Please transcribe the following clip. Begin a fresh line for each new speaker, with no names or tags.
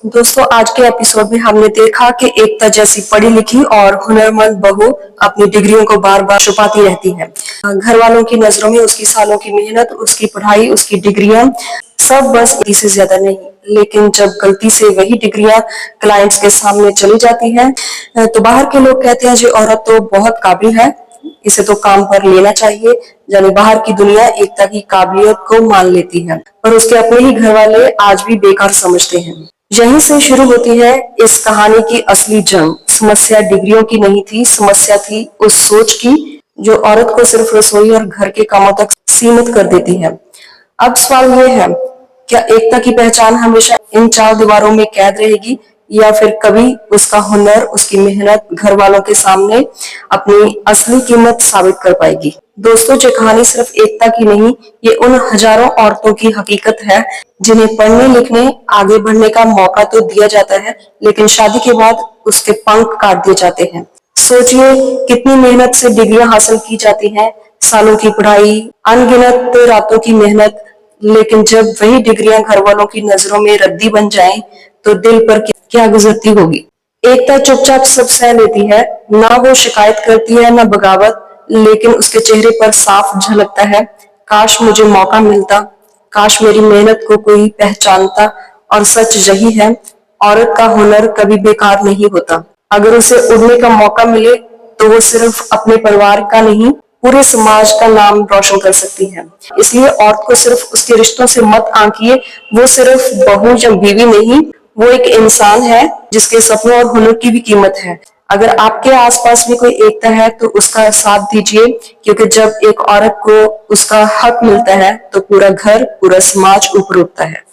दोस्तों, आज के एपिसोड में हमने देखा कि एकता जैसी पढ़ी लिखी और हुनरमंद बहू अपनी डिग्रियों को बार बार छुपाती रहती है। घर वालों की नजरों में उसकी सालों की मेहनत, उसकी पढ़ाई, उसकी डिग्रियां सब बस इसी से ज्यादा नहीं। लेकिन जब गलती से वही डिग्रियां क्लाइंट्स के सामने चली जाती हैं, तो बाहर के लोग कहते हैं जी औरत तो बहुत काबिल है, इसे तो काम पर लेना चाहिए। यानी बाहर की दुनिया एकता की काबिलियत को मान लेती है, पर उसके अपने ही घर वाले आज भी बेकार समझते हैं। यहीं से शुरू होती है इस कहानी की असली जंग। समस्या डिग्रियों की नहीं थी, समस्या थी उस सोच की जो औरत को सिर्फ रसोई और घर के कामों तक सीमित कर देती है। अब सवाल ये है, क्या एकता की पहचान हमेशा इन चार दीवारों में कैद रहेगी, या फिर कभी उसका हुनर, उसकी मेहनत घर वालों के सामने अपनी असली कीमत साबित कर पाएगी? दोस्तों, ये कहानी सिर्फ एकता की नहीं, ये उन हजारों औरतों की हकीकत है जिन्हें पढ़ने लिखने, आगे बढ़ने का मौका तो दिया जाता है, लेकिन शादी के बाद उसके पंख काट दिए जाते हैं। सोचिए, कितनी मेहनत से डिग्रियां हासिल की जाती हैं, सालों की पढ़ाई, अनगिनत रातों की मेहनत, लेकिन जब वही डिग्रियां घर वालों की नजरों में रद्दी बन जाएं, तो दिल पर क्या गुजरती होगी। एकता चुपचाप सब सह लेती है, ना वो शिकायत करती है, ना बगावत, लेकिन उसके चेहरे पर साफ झलकता है, काश मुझे मौका मिलता, काश मेरी मेहनत को कोई पहचानता। और सच यही है, औरत का हुनर कभी बेकार नहीं होता। अगर उसे उड़ने का मौका मिले तो वो सिर्फ अपने परिवार का नहीं, पूरे समाज का नाम रोशन कर सकती है। इसलिए औरत को सिर्फ उसके रिश्तों से मत आंकिए। वो सिर्फ बहू या बीवी नहीं, वो एक इंसान है जिसके सपनों और हुनर की भी कीमत है। अगर आपके आसपास भी कोई एकता है तो उसका साथ दीजिए, क्योंकि जब एक औरत को उसका हक मिलता है तो पूरा घर, पूरा समाज ऊपर उठता है।